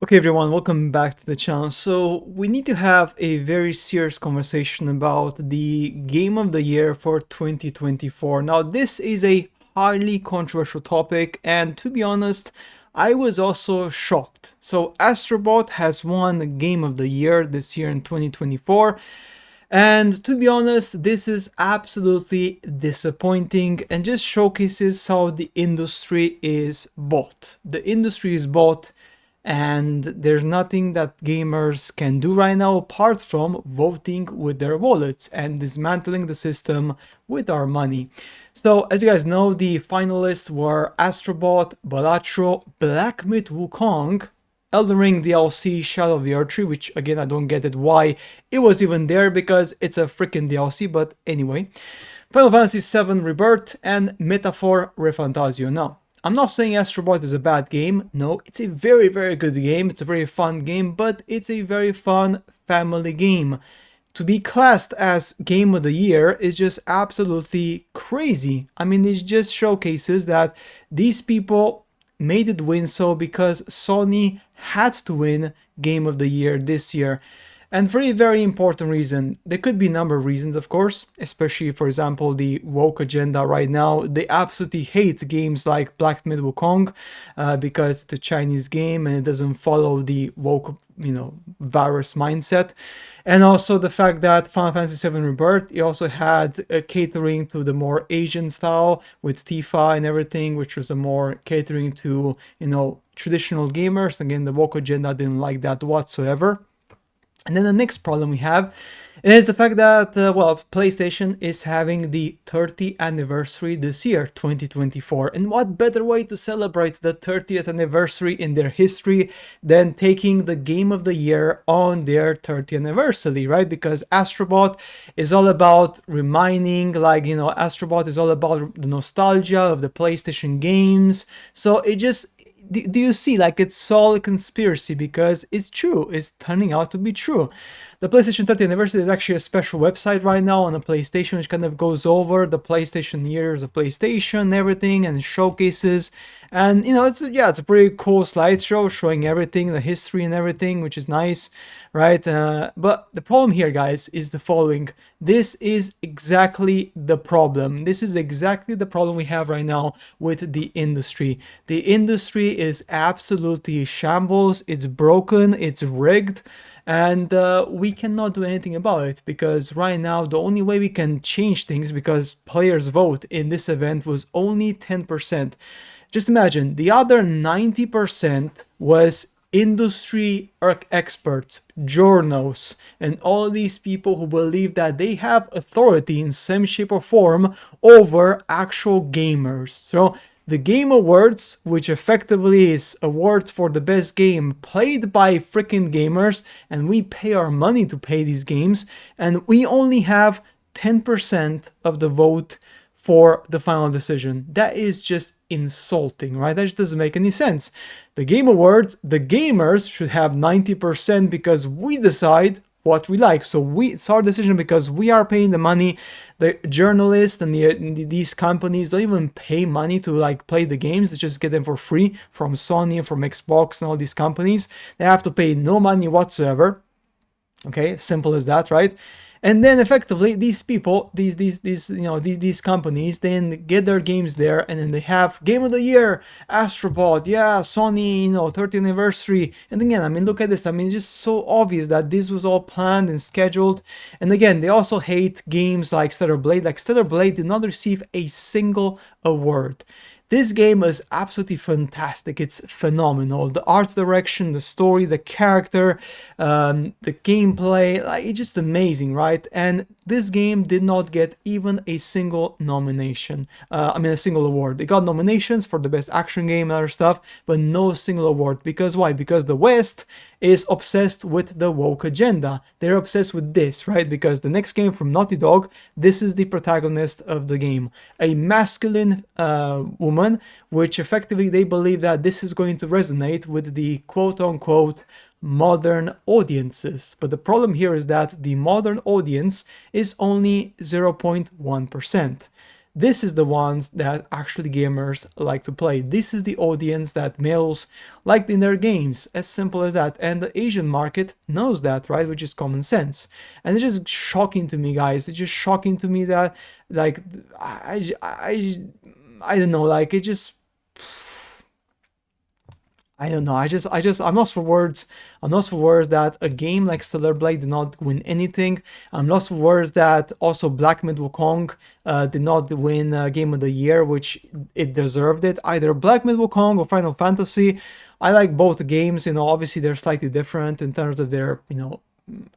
Okay, everyone, welcome back to the channel. So we need to have a very serious conversation about the game of the year for 2024. Now, this is a highly controversial topic, and to be honest, I was also shocked. So Astrobot has won the game of the year this year in 2024. And to be honest, this is absolutely disappointing and just showcases how the industry is bought. The industry is bought, and there's nothing that gamers can do right now apart from voting with their wallets and dismantling the system with our money. So, as you guys know, the finalists were Astrobot, Balatro, Black Myth Wukong, Elden Ring DLC Shadow of the Archery, which again I don't get it why it was even there because it's a freaking DLC, but anyway. Final Fantasy VII Rebirth and Metaphor Refantasio. Now, I'm not saying Astrobot is a bad game. No, it's a very, very good game. It's a very fun game, but it's a very fun family game. To be classed as Game of the Year is just absolutely crazy. I mean, it just showcases that these people made it win so because Sony had to win Game of the Year this year. And for a very important reason. There could be a number of reasons, of course, especially, for example, the woke agenda right now. They absolutely hate games like Black Myth Wukong because it's a Chinese game and it doesn't follow the woke, virus mindset. And also the fact that Final Fantasy VII Rebirth, it also had a catering to the more Asian style with Tifa and everything, which was a more catering to, traditional gamers. Again, the woke agenda didn't like that whatsoever. And then the next problem we have is the fact that, PlayStation is having the 30th anniversary this year, 2024. And what better way to celebrate the 30th anniversary in their history than taking the Game of the Year on their 30th anniversary, right? Because Astrobot is all about reminding, Astrobot is all about the nostalgia of the PlayStation games. So it just... Do you see, it's all a conspiracy because it's true. It's turning out to be true. The PlayStation 30th anniversary is actually a special website right now on the PlayStation, which kind of goes over the PlayStation years of PlayStation, everything, and showcases. And it's a pretty cool slideshow showing everything, the history and everything, which is nice, right? But the problem here, guys, is the following. This is exactly the problem. This is exactly the problem we have right now with the industry. The industry is absolutely shambles. It's broken. It's rigged. And we cannot do anything about it because right now the only way we can change things, because players vote in this event, was only 10%. Just imagine, the other 90% was industry experts, journals, and all these people who believe that they have authority in some shape or form over actual gamers. So the Game Awards, which effectively is awards for the best game played by freaking gamers, and we pay our money to play these games, and we only have 10% of the vote for the final decision. That is just insulting, right? That just doesn't make any sense. The Game Awards, the gamers should have 90% because we decide what we like. So it's our decision because we are paying the money. The journalists and these companies don't even pay money to play the games. They just get them for free from Sony and from Xbox and all these companies. They have to pay no money whatsoever. Okay, simple as that, right? And then effectively these people, these companies, then get their games there, and then they have Game of the Year, Astrobot, yeah, Sony, 30th anniversary. And again, I mean, look at this. I mean, it's just so obvious that this was all planned and scheduled. And again, they also hate games like Stellar Blade. Like Stellar Blade did not receive a single award. This game is absolutely fantastic. It's phenomenal. The art direction, the story, the character, the gameplay, it's just amazing, right? And this game did not get even a single nomination. A single award. It got nominations for the best action game and other stuff, but no single award. Because why? Because the West is obsessed with the woke agenda. They're obsessed with this, right? Because the next game from Naughty Dog, this is the protagonist of the game. A masculine woman, which effectively they believe that this is going to resonate with the quote-unquote modern audiences. But the problem here is that the modern audience is only 0.1%. This is the ones that actually gamers like to play. This is the audience that males like in their games, as simple as that. And the Asian market knows that, right? Which is common sense. And it's just shocking to me, guys. It's just shocking to me that, like, I don't know, like, it just, I don't know. I'm lost for words. I'm lost for words that a game like Stellar Blade did not win anything. I'm lost for words that also Black Myth Wukong did not win Game of the Year, which it deserved it. Either Black Myth Wukong or Final Fantasy. I like both games. You know, obviously they're slightly different in terms of their, you know,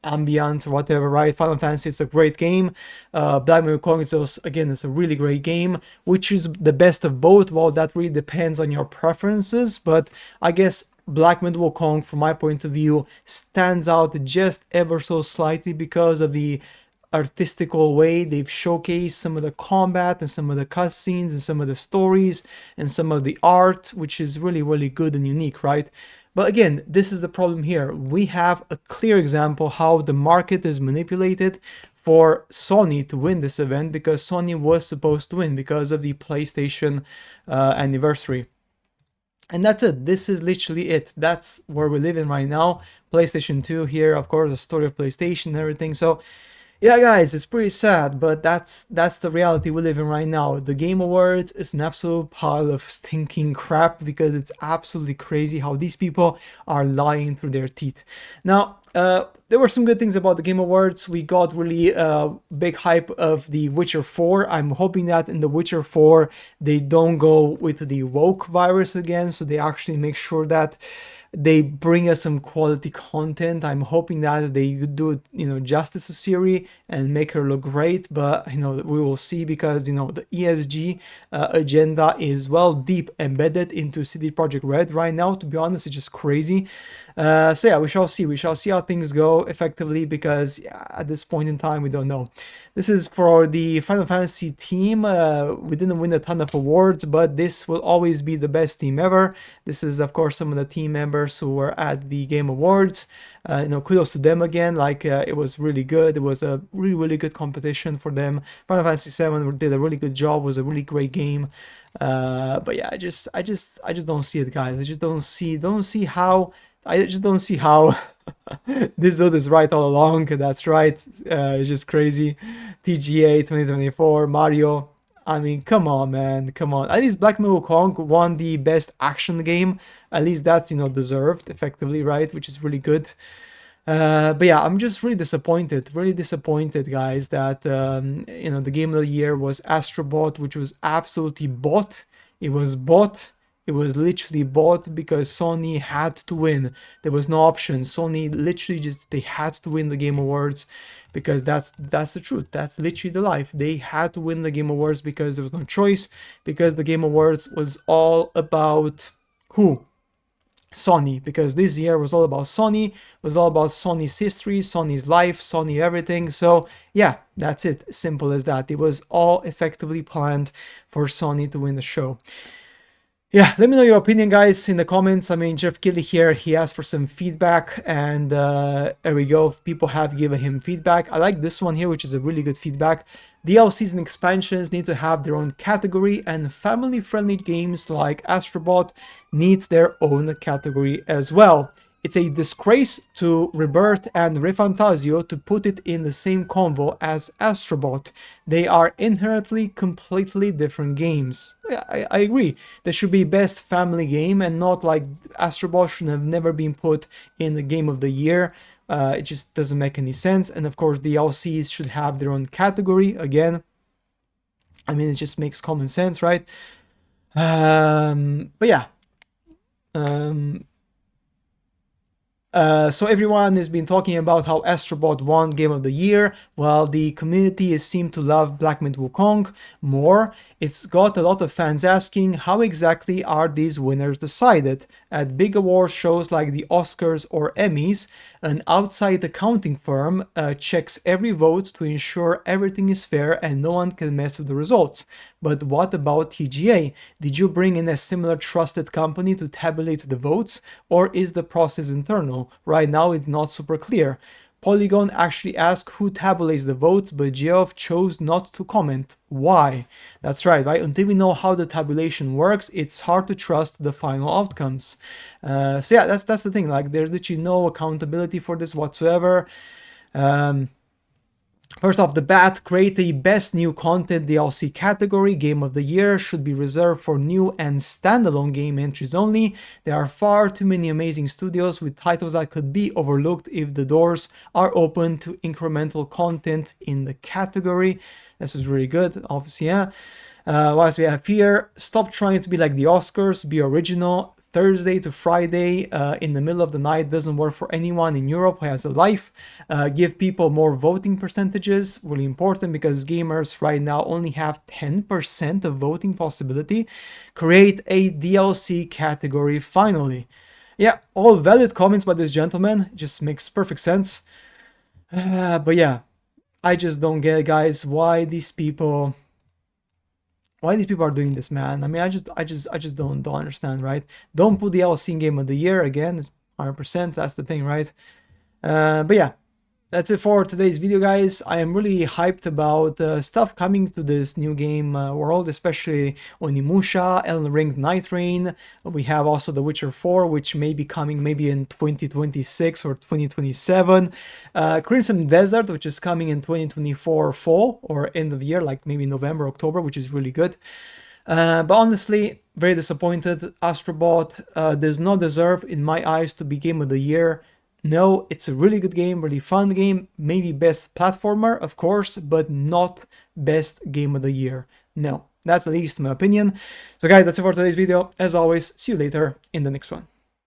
ambience or whatever, right? Final Fantasy is a great game. Black Myth Wukong is also, again, it's a really great game. Which is the best of both? Well, that really depends on your preferences, but I guess Black Myth Wukong, from my point of view, stands out just ever so slightly because of the artistical way they've showcased some of the combat and some of the cutscenes and some of the stories and some of the art, which is really, really good and unique, right? But again, this is the problem here. We have a clear example how the market is manipulated for Sony to win this event, because Sony was supposed to win because of the PlayStation anniversary. And that's it. This is literally it. That's where we live in right now. PlayStation 2 here, of course, the story of PlayStation and everything. So yeah, guys, it's pretty sad, but that's the reality we live in right now. The Game Awards is an absolute pile of stinking crap, because it's absolutely crazy how these people are lying through their teeth. Now, there were some good things about the Game Awards. We got really big hype of The Witcher 4. I'm hoping that in The Witcher 4 they don't go with the woke virus again, so they actually make sure that they bring us some quality content. I'm hoping that they do, you know, justice to Siri and make her look great, but, you know, we will see, because, you know, the ESG agenda is, well, deep embedded into CD Projekt Red right now. To be honest, it's just crazy. So yeah, we shall see how things go effectively, because yeah, at this point in time we don't know. This is for the Final Fantasy team. We didn't win a ton of awards, but this will always be the best team ever. This is, of course, some of the team members who were at the Game Awards. You know, kudos to them again. Like, it was really good. It was a really, really good competition for them. Final Fantasy 7 did a really good job. It was a really great game. But yeah, I just don't see it, guys. I just don't see how. I just don't see how this dude is right all along. That's right. It's just crazy. TGA 2024, Mario. I mean, come on, man. Come on. At least Black Myth Wukong won the best action game. At least that's, you know, deserved effectively, right? Which is really good. But yeah, I'm just really disappointed, guys, that, you know, the game of the year was Astrobot, which was absolutely bought. It was bought. It was literally bought because Sony had to win. There was no option. Sony literally they had to win the Game Awards, because that's the truth. That's literally the life. They had to win the Game Awards because there was no choice, because the Game Awards was all about who? Sony, because this year was all about Sony, was all about Sony's history, Sony's life, Sony everything. So yeah, that's it. Simple as that. It was all effectively planned for Sony to win the show. Yeah, let me know your opinion, guys, in the comments. I mean, Jeff Kelly here, he asked for some feedback, and there we go. People have given him feedback. I like this one here, which is a really good feedback. DLCs and expansions need to have their own category, and family-friendly games like Astrobot needs their own category as well. It's a disgrace to Rebirth and Refantasio to put it in the same convo as Astrobot. They are inherently completely different games. Yeah, I agree. There should be best family game, and not like Astrobot should have never been put in the game of the year. It just doesn't make any sense. And of course, the DLCs should have their own category again. I mean, it just makes common sense, right? But yeah. So everyone has been talking about how Astrobot won Game of the Year, while the community seemed to love Black Myth Wukong more. It's got a lot of fans asking, how exactly are these winners decided? At big award shows like the Oscars or Emmys, an outside accounting firm checks every vote to ensure everything is fair and no one can mess with the results. But what about TGA? Did you bring in a similar trusted company to tabulate the votes, or is the process internal? Right now it's not super clear. Polygon actually asked who tabulates the votes, but Geoff chose not to comment. Why? That's right? Until we know how the tabulation works, it's hard to trust the final outcomes. So yeah, that's the thing. Like, there's literally no accountability for this whatsoever. First off the bat, create a best new content DLC category. Game of the year should be reserved for new and standalone game entries only. There are far too many amazing studios with titles that could be overlooked if the doors are open to incremental content in the category. This is really good, obviously, yeah. What else we have here? Stop trying to be like the Oscars, be original. Thursday to Friday in the middle of the night doesn't work for anyone in Europe who has a life. Give people more voting percentages, really important because gamers right now only have 10% of voting possibility. Create a DLC category finally. Yeah, all valid comments by this gentleman, it just makes perfect sense. But yeah, I just don't get, guys, why these people are doing this, man. I mean, I just don't understand, right? Don't put the DLC in Game of the Year again, 100%. That's the thing, right? But yeah, that's it for today's video, guys. I am really hyped about stuff coming to this new game world, especially Onimusha, Elden Ring, Night Rain. We have also The Witcher 4, which may be coming maybe in 2026 or 2027. Crimson Desert, which is coming in 2024 fall or end of year, like maybe November, October, which is really good. But honestly, very disappointed. Astrobot does not deserve, in my eyes, to be Game of the Year. No, it's a really good game, really fun game, maybe best platformer, of course, but not best game of the year. No, that's at least my opinion. So guys, that's it for today's video. As always, see you later in the next one.